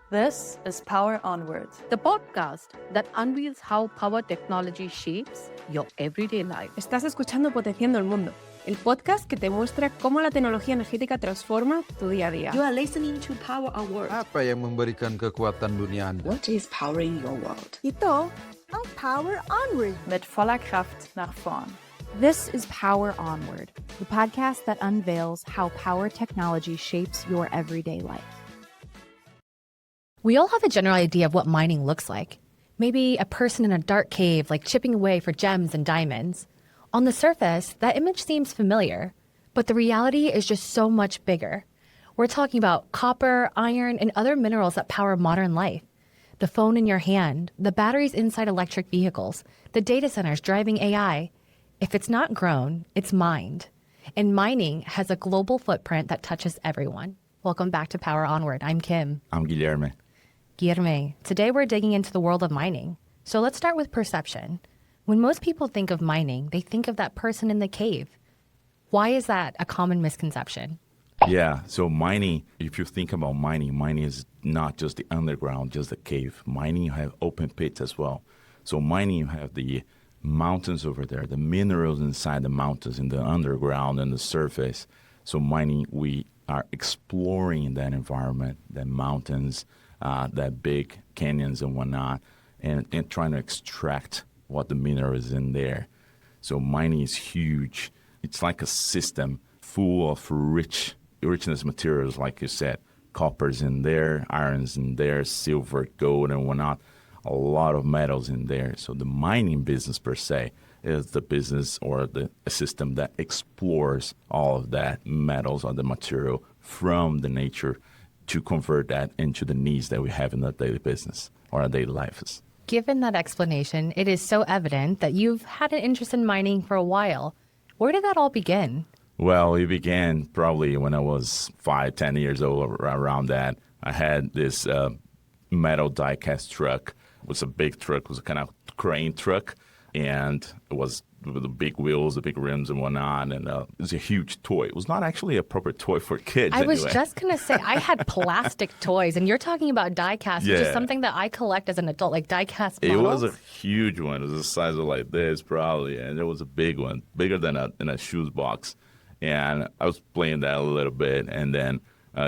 This is Power Onward. The podcast that unveils how power technology shapes your everyday life. Estás escuchando Potenciando el Mundo, el podcast que te muestra cómo la tecnología energética transforma tu día a día. You are listening to Power Onward. Apa yang memberikan kekuatan dunia Anda? What is powering your world? Ito ang Power Onward. Mit voller Kraft nach vorn. This is Power Onward, the podcast that unveils how power technology shapes your everyday life. We all have a general idea of what mining looks like. Maybe a person in a dark cave, like chipping away for gems and diamonds. On the surface, that image seems familiar, but the reality is just so much bigger. We're talking about copper, iron, and other minerals that power modern life. The phone in your hand, the batteries inside electric vehicles, the data centers driving AI. If it's not grown, it's mined. And mining has a global footprint that touches everyone. Welcome back to Power Onward. I'm Kim. I'm Guilherme. Guilherme, today we're digging into the world of mining. So let's start with perception. When most people think of mining, they think of that person in the cave. Why is that a common misconception? Yeah, so mining, if you think about mining is not just the underground, just the cave. Mining, you have open pits as well. So mining, you have the mountains over there, the minerals inside the mountains, in the underground and the surface. So mining, we are exploring that environment, the mountains, that big canyons and whatnot, and trying to extract what the mineral is in there. So mining is huge. It's like a system full of richness materials, like you said. Copper's in there, iron's in there, silver, gold, and whatnot. A lot of metals in there. So the mining business per se is the business or a system that explores all of that metals or the material from the nature to convert that into the needs that we have in our daily business or our daily lives. Given that explanation, it is so evident that you've had an interest in mining for a while. Where did that all begin? Well, it began probably when I was 10 years old, around that. I had this metal die-cast truck. It was a big truck. It was a kind of crane truck, and it was with the big wheels, the big rims and whatnot, and it was a huge toy. It was not actually a proper toy for kids. I was just going to say, I had plastic toys, and you're talking about die-cast, which is something that I collect as an adult, like die-cast models. It was a huge one. It was the size of like this probably, and it was a big one, bigger than a shoes box. And I was playing that a little bit, and then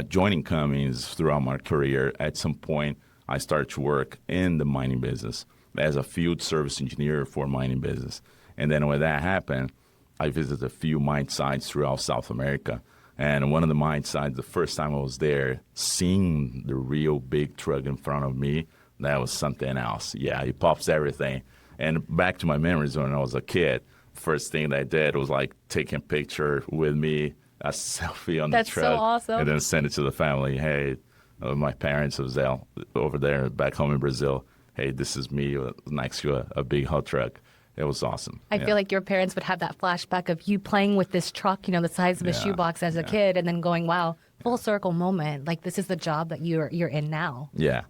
joining Cummins throughout my career. At some point, I started to work in the mining business as a field service engineer for mining business. And then when that happened, I visited a few mine sites throughout South America. And one of the mine sites, the first time I was there, seeing the real big truck in front of me, that was something else. Yeah, it pops everything. And back to my memories when I was a kid, first thing that I did was like taking a picture with me, a selfie on the truck. That's so awesome. And then send it to the family. Hey, my parents was there over there back home in Brazil. Hey, this is me next to a big hot truck. It was awesome. I feel like your parents would have that flashback of you playing with this truck, the size of a shoebox as a kid, and then going, wow, full circle moment. Like, this is the job that you're in now. Yeah.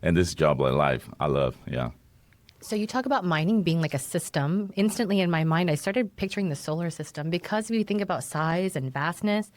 And this job like life, I love, So you talk about mining being like a system. Instantly in my mind, I started picturing the solar system because we think about size and vastness.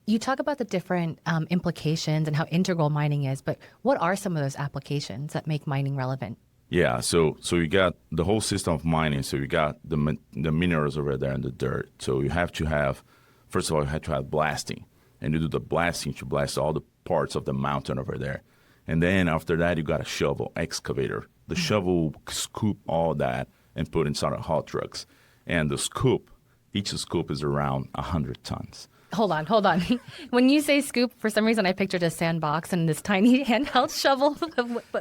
You talk about the different implications and how integral mining is, but what are some of those applications that make mining relevant? Yeah, so you got the whole system of mining. So you got the minerals over there in the dirt. So you have to have, first of all, you have to have blasting. And you do the blasting to blast all the parts of the mountain over there. And then after that, you got a shovel, excavator. The shovel will scoop all that and put inside of haul trucks. And the scoop, each scoop is around 100 tons. Hold on. When you say scoop, for some reason I pictured a sandbox and this tiny handheld shovel.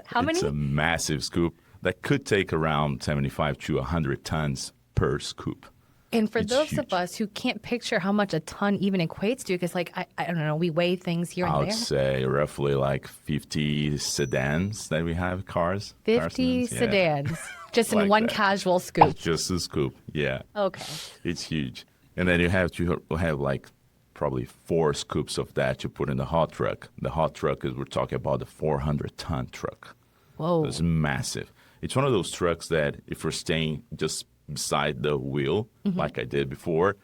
How many? It's a massive scoop that could take around 75 to 100 tons per scoop. And for It's those huge. of us who can't picture how much a ton even equates to, because I don't know, we weigh things here and I there. would say roughly like 50 sedans that we have, cars. 50 sedans, just in Like one that. casual scoop. Just a scoop, yeah. Okay. It's huge. And then you have to have like probably 4 scoops of that to put in the hot truck. The hot truck is, we're talking about the 400-ton truck. Whoa. It's massive. It's one of those trucks that if we're staying just beside the wheel, like I did before,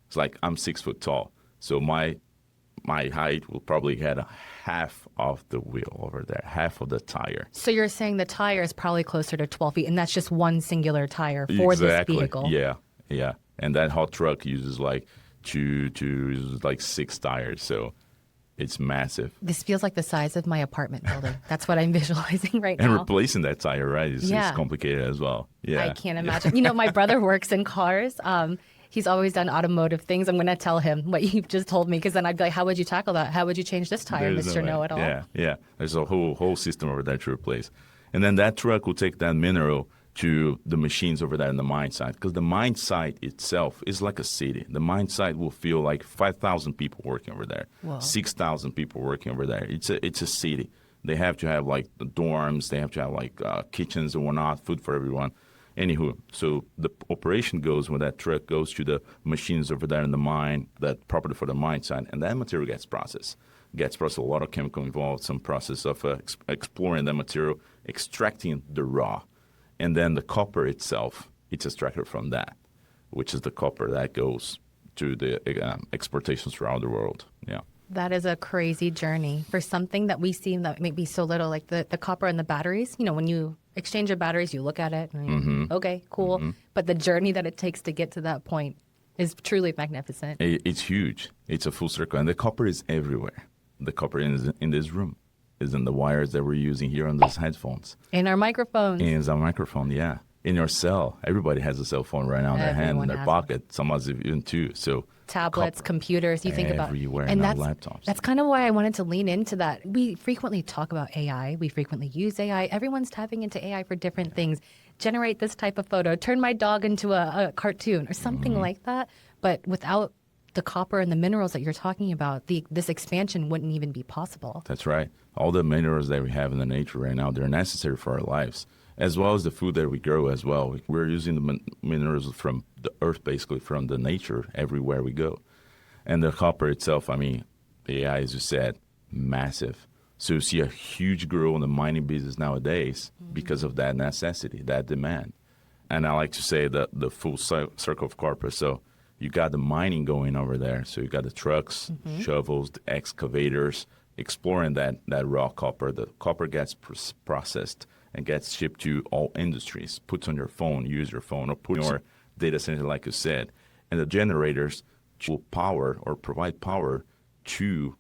it's like I'm 6 foot tall. So my my height will probably had a half of the wheel over there, half of the tire. So you're saying the tire is probably closer to 12 feet, and that's just one singular tire for this vehicle. Yeah. And that hot truck uses like like 6 tires, so it's massive. This feels like the size of my apartment building. That's what I'm visualizing right And now. replacing that tire, right, is complicated as well. Yeah. I can't imagine. You know, my brother works in cars. He's always done automotive things. I'm going to tell him what you just told me, because then I'd be like, how would you tackle that? How would you change this tire, Mr. Know-it-all? Yeah. There's a whole system over there to replace. And then that truck will take that mineral to the machines over there in the mine site, because the mine site itself is like a city. The mine site will feel like 5,000 people working over there, 6,000 people working over there. It's a city. They have to have like the dorms. They have to have like kitchens and whatnot, food for everyone. Anywho, so the operation goes when that truck goes to the machines over there in the mine, that property for the mine site, and that material gets processed. A lot of chemical involved, some process of exploring that material, extracting the raw. And then the copper itself, it's extracted from that, which is the copper that goes to the exportations throughout the world. Yeah. That is a crazy journey for something that we see that may be so little, like the copper and the batteries. You know, when you exchange your batteries, you look at it, and okay, cool. But the journey that it takes to get to that point is truly magnificent. It's huge. It's a full circle. And the copper is everywhere. The copper is in this room, is in the wires that we're using here on those headphones. In our microphones. In our microphone, yeah. In your cell. Everybody has a cell phone right now in their hand, in their pocket. Some of us even two. So tablets, computers, you think about everywhere, and that's laptops. That's kind of why I wanted to lean into that. We frequently talk about AI. We frequently use AI. Everyone's tapping into AI for different things. Generate this type of photo, turn my dog into a cartoon or something like that. But without the copper and the minerals that you're talking about, this expansion wouldn't even be possible. That's right. All the minerals that we have in the nature right now, they're necessary for our lives, as well as the food that we grow as well. We're using the minerals from the earth, basically from the nature, everywhere we go. And the copper itself, I mean, AI, as you said, massive. So you see a huge growth in the mining business nowadays because of that necessity, that demand. And I like to say that the full circle of copper. So you got the mining going over there. So you got the trucks, shovels, the excavators, exploring that raw copper. The copper gets processed and gets shipped to all industries. Puts on your phone, use your phone, or put in your data center, like you said. And the generators will power or provide power to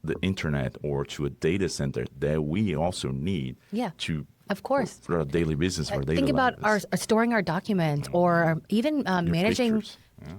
the internet or to a data center that we also need to, of course, for our daily business. For think about storing our documents or even managing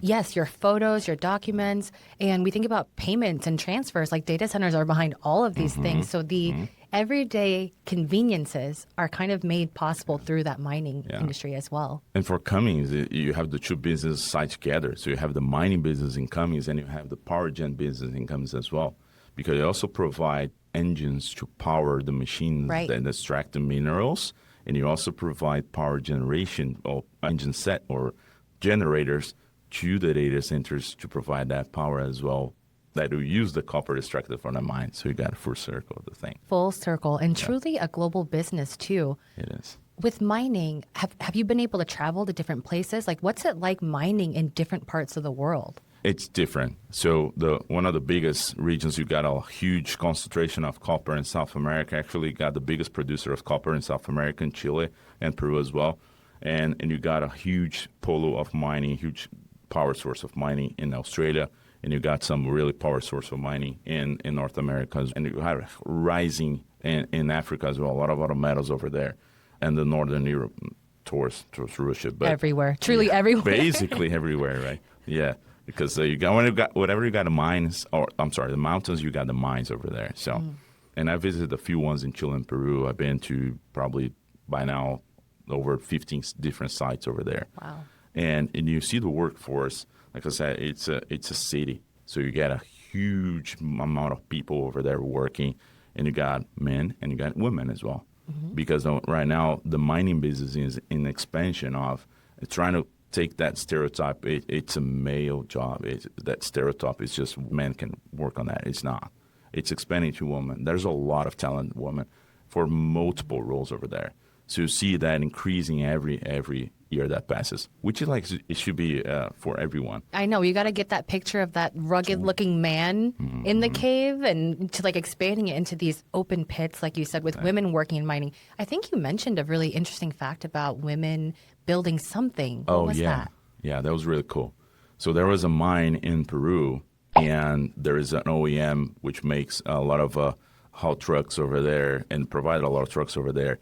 your photos, your documents. And we think about payments and transfers, like data centers are behind all of these things. So the everyday conveniences are kind of made possible through that mining industry as well. And for Cummins, you have the two business sides together. So you have the mining business in Cummins and you have the power gen business in Cummins as well. Because you also provide engines to power the machines that extract the minerals. And you also provide power generation or engine set or generators to the data centers to provide that power as well, that will use the copper extracted from the mine. So you got a full circle of the thing. Full circle, and truly a global business too. It is. With mining, have you been able to travel to different places? Like, what's it like mining in different parts of the world? It's different. So one of the biggest regions, you got a huge concentration of copper in South America. Actually, got the biggest producer of copper in South America, in Chile and Peru as well. And you got a huge polo of mining, huge power source of mining in Australia. And you got some really power source of mining in North America. And you have rising in Africa as well, a lot of metals over there. And the Northern Europe towards Russia. But everywhere, truly everywhere. Basically everywhere, right? Yeah. Because whatever you got the mines, the mountains, you got the mines over there. So, and I visited a few ones in Chile and Peru. I've been to probably by now over 15 different sites over there. Wow. And you see the workforce. Like I said, it's a city. So you got a huge amount of people over there working, and you got men and you got women as well. Because right now the mining business is in expansion of trying to take that stereotype. It's a male job. That stereotype is just men can work on that. It's not. It's expanding to women. There's a lot of talented women for multiple roles over there. So you see that increasing every year that passes, which is like it should be for everyone. I know, you got to get that picture of that rugged-looking man in the cave and to like expanding it into these open pits, like you said, with women working in mining. I think you mentioned a really interesting fact about women building something. What was that? Yeah, that was really cool. So there was a mine in Peru, and there is an OEM which makes a lot of haul trucks over there and provided a lot of trucks over there.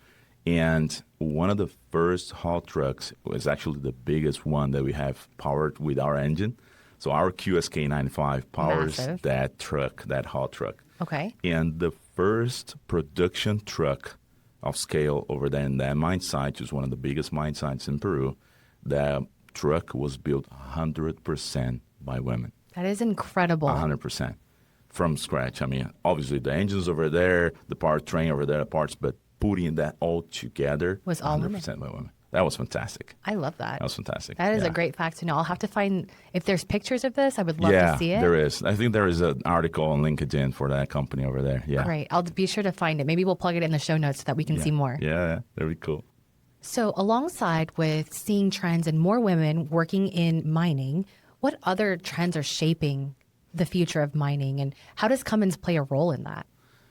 And one of the first haul trucks was actually the biggest one that we have powered with our engine. So our QSK95 powers Massive. that truck, that haul truck. Okay. And the first production truck of scale over there in that mine site, which is one of the biggest mine sites in Peru, the truck was built 100% by women. That is incredible. 100% from scratch. I mean, obviously the engines over there, the powertrain over there, the parts, but putting that all together Was all 100% by women. That was fantastic. I love that. That was fantastic. That is Yeah. a great fact to know. I'll have to find, if there's pictures of this, I would love Yeah, to see it. there is. I think there is an article on LinkedIn for that company over there. Yeah. Great. I'll be sure to find it. Maybe we'll plug it in the show notes so that we can see more. Yeah, that'd be cool. So alongside with seeing trends and more women working in mining, what other trends are shaping the future of mining, and how does Cummins play a role in that?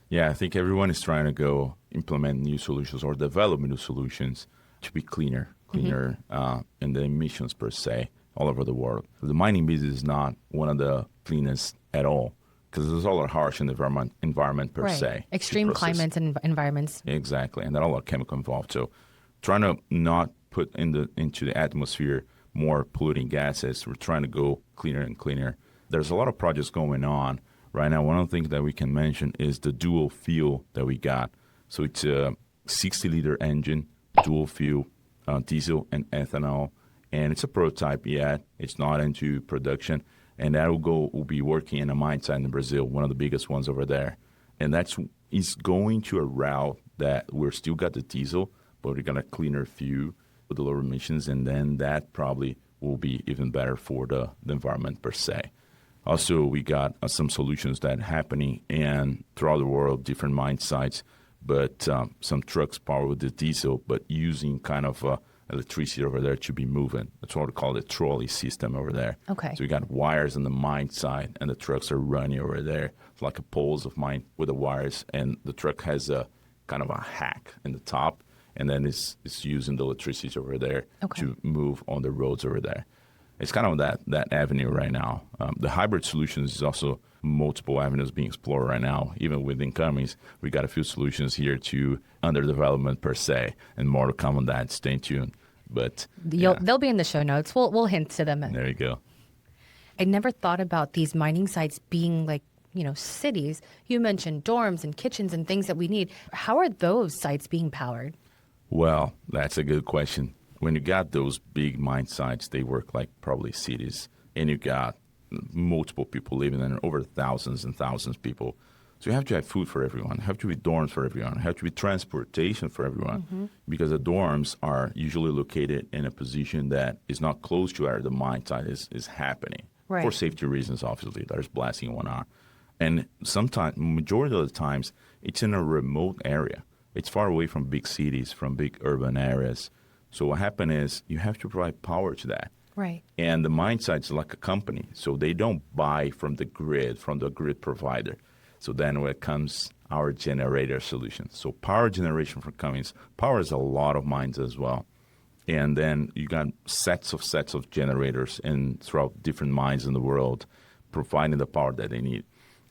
Yeah, I think everyone is trying to go implement new solutions or develop new solutions to be cleaner in the emissions per se all over the world. The mining business is not one of the cleanest at all because there's a lot of harsh in the environment per se. Extreme climates and environments. Exactly, and there are a lot of chemical involved. So trying to not put into the atmosphere more polluting gases, we're trying to go cleaner and cleaner. There's a lot of projects going on right now. One of the things that we can mention is the dual fuel that we got. So it's a 60-liter engine, dual fuel, diesel and ethanol, and it's a prototype yet. It's not into production, and that will be working in a mine site in Brazil, one of the biggest ones over there. And is going to a route that we're still got the diesel, but we're gonna cleaner fuel with the lower emissions, and then that probably will be even better for the environment per se. Also, we got some solutions that happening and throughout the world, different mine sites, but some trucks powered with the diesel, but using kind of electricity over there to be moving. That's what we call the trolley system over there. Okay. So we got wires on the mine side, and the trucks are running over there. It's like a poles of mine with the wires, and the truck has a kind of a hack in the top, and then it's using the electricity over there to move on the roads over there. It's kind of that avenue right now. The hybrid solutions is also multiple avenues being explored right now. Even within Cummins, we got a few solutions here to under development per se, and more to come on that. Stay tuned. But They'll be in the show notes. We'll hint to them. There you go. I never thought about these mining sites being like, cities. You mentioned dorms and kitchens and things that we need. How are those sites being powered? Well, that's a good question. When you got those big mine sites, they work like probably cities, and you got multiple people living in over thousands and thousands of people. So you have to have food for everyone, have to be dorms for everyone, have to be transportation for everyone, because the dorms are usually located in a position that is not close to where the mine site is happening. Right. For safety reasons, obviously. There's blasting going on. And sometimes, majority of the times, it's in a remote area. It's far away from big cities, from big urban areas. So what happens is you have to provide power to that. Right. And the mine site's like a company, so they don't buy from the grid provider. So then when it comes our generator solution. So power generation for Cummins powers a lot of mines as well. And then you got sets of generators throughout different mines in the world providing the power that they need.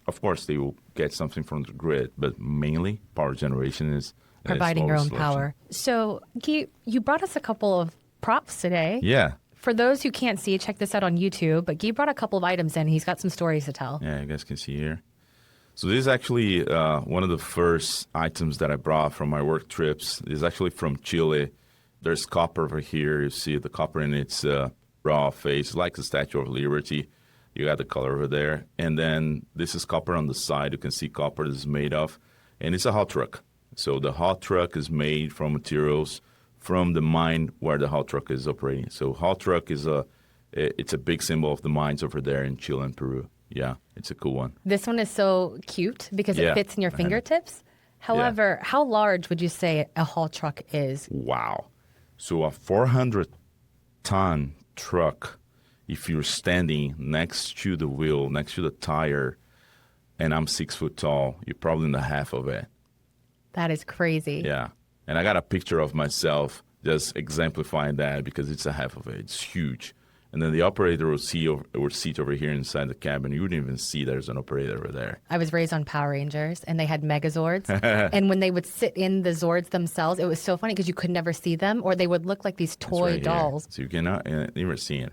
Of course, they will get something from the grid, but mainly power generation is Providing your own solution. power. So, Guy, you brought us a couple of props today. Yeah. For those who can't see, check this out on YouTube. But Guy brought a couple of items in. He's got some stories to tell. Yeah, you guys can see here. So this is actually one of the first items that I brought from my work trips. It's actually from Chile. There's copper over here. You see the copper in its raw phase, like the Statue of Liberty. You got the color over there. And then this is copper on the side. You can see copper this is made of. And it's a haul truck. So the haul truck is made from materials from the mine where the haul truck is operating. So haul truck is it's a big symbol of the mines over there in Chile and Peru. Yeah, it's a cool one. This one is so cute because it fits in your fingertips. However, how large would you say a haul truck is? Wow. So a 400 ton truck, if you're standing next to the wheel, next to the tire, and I'm 6 foot tall, you're probably in the half of it. That is crazy. Yeah. And I got a picture of myself just exemplifying that because it's a half of it. It's huge. And then the operator will sit over here inside the cabin. You wouldn't even see there's an operator over there. I was raised on Power Rangers, and they had Megazords. And when they would sit in the Zords themselves, it was so funny because you could never see them, or they would look like these toy right dolls. Here. So you cannot even see it.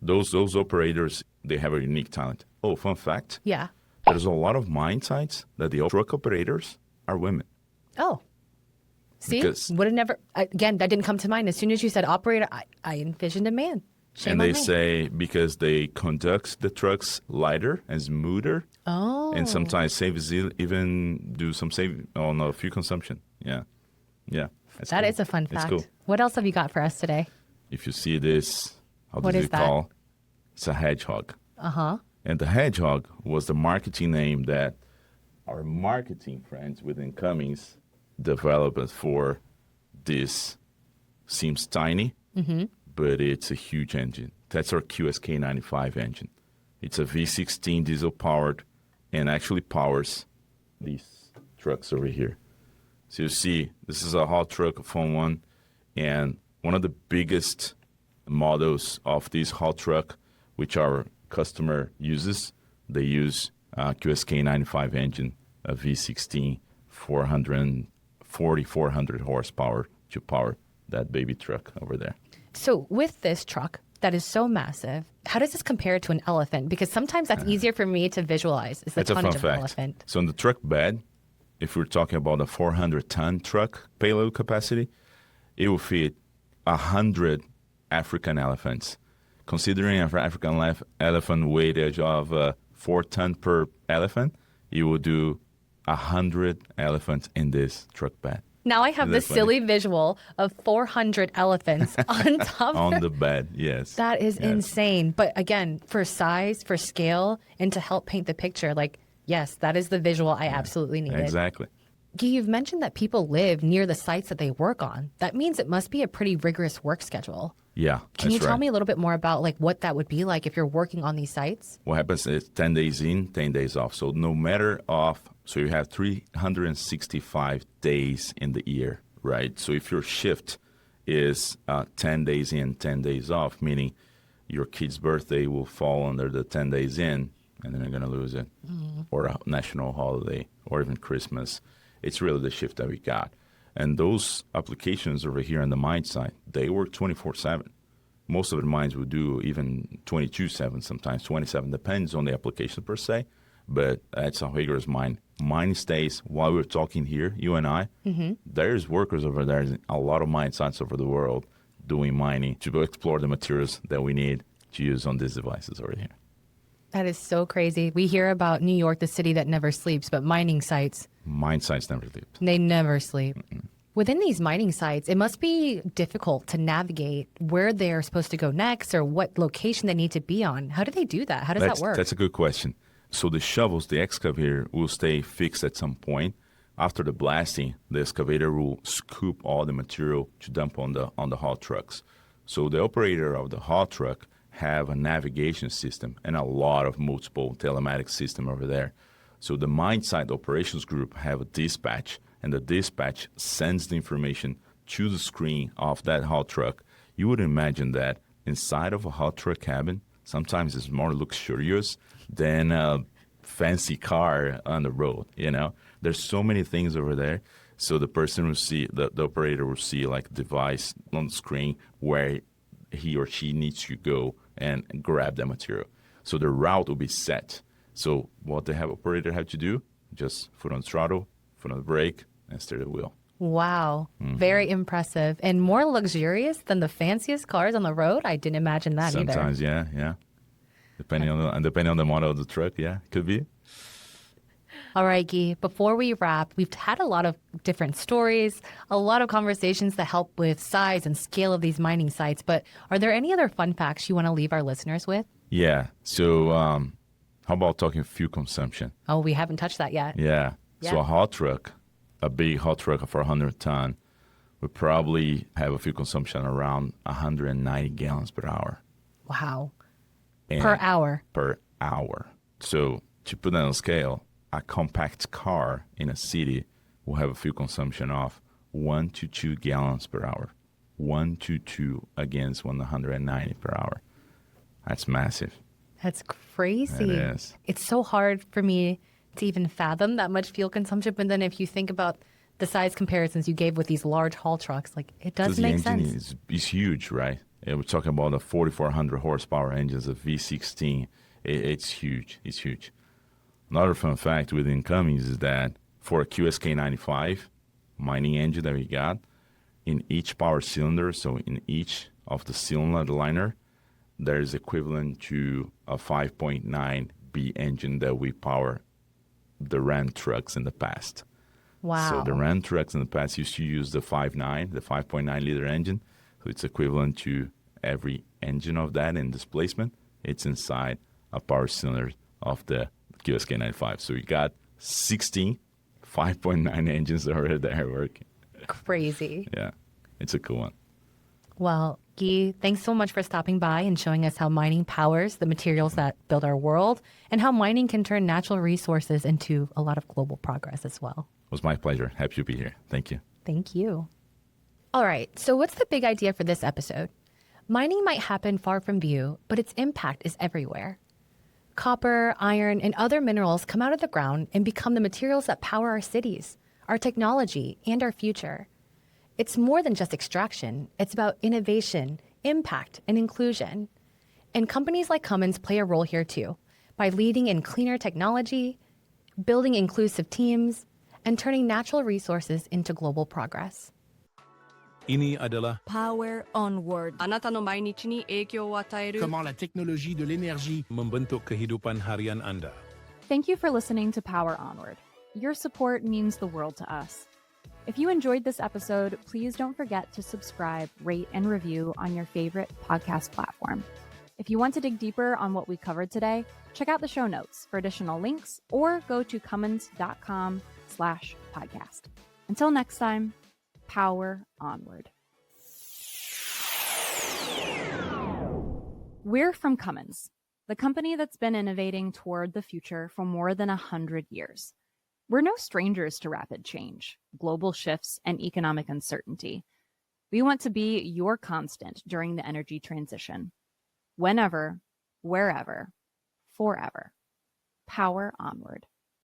Those operators, they have a unique talent. Oh, fun fact. Yeah. There's a lot of mine sites that the truck operators are women. Oh. See? Because- Would have never, again, that didn't come to mind. As soon as you said operator, I envisioned a man. Shame and on they me. say because they conduct the trucks lighter and smoother. Oh. And sometimes even do some save on a fuel consumption. Yeah. Yeah. That cool. is a fun It's fact. cool. What else have you got for us today? If you see this, What does is it that? call? It's a hedgehog. Uh-huh. And the hedgehog was the marketing name that our marketing friends within Cummins developed for this. Seems tiny, but it's a huge engine. That's our QSK 95 engine. It's a V16 diesel powered and actually powers these trucks over here. So you see, this is a haul truck, a Phone One, and one of the biggest models of this haul truck, which our customer uses, they use QSK 95 engine, a V16, 400 horsepower to power that baby truck over there. So with this truck that is so massive, how does this compare to an elephant? Because sometimes that's easier for me to visualize is the That's a tonnage fun of an fact. elephant. So in the truck bed, if we're talking about a 400-ton truck payload capacity, it will fit 100 African elephants. Considering an African elephant weightage of 4 tons per elephant, you will do 100 elephants in this truck bed. Now I have Isn't this that silly visual of 400 elephants on top On of the bed, yes. That is Yes. insane. But again, for size, for scale, and to help paint the picture, like, yes, that is the visual I absolutely needed. Exactly. Guy, you've mentioned that people live near the sites that they work on. That means it must be a pretty rigorous work schedule. Yeah, Can you that's tell right. me a little bit more about like what that would be like if you're working on these sites? What happens is 10 days in, 10 days off. So no matter so you have 365 days in the year, right? So if your shift is 10 days in, 10 days off, meaning your kid's birthday will fall under the 10 days in, and then you're going to lose it, or a national holiday, or even Christmas. It's really the shift that we got. And those applications over here on the mine site, they work 24/7. Most of the mines will do even 22/7, sometimes 27, depends on the application per se. But that's a rigorous mine. Mine stays while we're talking here, you and I. There's workers over there, in a lot of mine sites over the world doing mining to explore the materials that we need to use on these devices over here. That is so crazy. We hear about New York, the city that never sleeps, but mining sites, Mine sites never sleep. they never sleep. Within these mining sites, it must be difficult to navigate where they're supposed to go next or what location they need to be on. How do they do that? How does that work? That's a good question. So the shovels, the excavator, will stay fixed at some point. After the blasting, the excavator will scoop all the material to dump on the haul trucks. So the operator of the haul truck have a navigation system and a lot of multiple telematic system over there. So the mine site operations group have a dispatch, and the dispatch sends the information to the screen of that haul truck. You would imagine that inside of a haul truck cabin, sometimes it's more luxurious than a fancy car on the road, you know? There's so many things over there. So the person will see, the operator will see like a device on the screen where he or she needs to go and grab that material. So the route will be set. So what the operator have to do, just foot on the throttle, foot on the brake, and steer the wheel. Wow. Very impressive. And more luxurious than the fanciest cars on the road? I didn't imagine that either. Sometimes, yeah. Depending on the model of the truck, yeah, could be. All right, Guy, before we wrap, we've had a lot of different stories, a lot of conversations that help with size and scale of these mining sites. But are there any other fun facts you want to leave our listeners with? Yeah. So how about talking fuel consumption? Oh, we haven't touched that yet. Yeah. So Yeah. a haul truck, a big haul truck for 100 ton, we probably have a fuel consumption around 190 gallons per hour. Wow. And Per hour. Per hour. So to put that on scale, a compact car in a city will have a fuel consumption of 1 to 2 gallons per hour. 1 to 2 against 190 per hour. That's massive. That's crazy. It is. It's so hard for me to even fathom that much fuel consumption. But then if you think about the size comparisons you gave with these large haul trucks, like it does make sense. The engine is huge, right? We're talking about the 4,400 horsepower engines, a V16. It's huge. It's huge. Another fun fact within Cummins is that for a QSK95 mining engine that we got, in each power cylinder, so in each of the cylinder of the liner, there is equivalent to a 5.9 B engine that we power the Ram trucks in the past. Wow. So the Ram trucks in the past used to use the 5.9 liter engine. So it's equivalent to every engine of that in displacement. It's inside a power cylinder of the QSK95. So you got 16 5.9 engines already there working. Crazy. Yeah, it's a cool one. Well, Guy, thanks so much for stopping by and showing us how mining powers the materials that build our world and how mining can turn natural resources into a lot of global progress as well. It was my pleasure. Happy to be here. Thank you. Thank you. All right, so what's the big idea for this episode? Mining might happen far from view, but its impact is everywhere. Copper, iron, and other minerals come out of the ground and become the materials that power our cities, our technology, and our future. It's more than just extraction. It's about innovation, impact, and inclusion. And companies like Cummins play a role here too, by leading in cleaner technology, building inclusive teams, and turning natural resources into global progress. Ini adalah Power Onward. あなたの毎日に影響を与える comment la technologie de l'énergie membentuk kehidupan harian Anda. Thank you for listening to Power Onward. Your support means the world to us. If you enjoyed this episode, please don't forget to subscribe, rate, and review on your favorite podcast platform. If you want to dig deeper on what we covered today, check out the show notes for additional links or go to cummins.com/podcast. Until next time, Power Onward. We're from Cummins, the company that's been innovating toward the future for more than 100 years. We're no strangers to rapid change, global shifts, and economic uncertainty. We want to be your constant during the energy transition. Whenever, wherever, forever. Power Onward.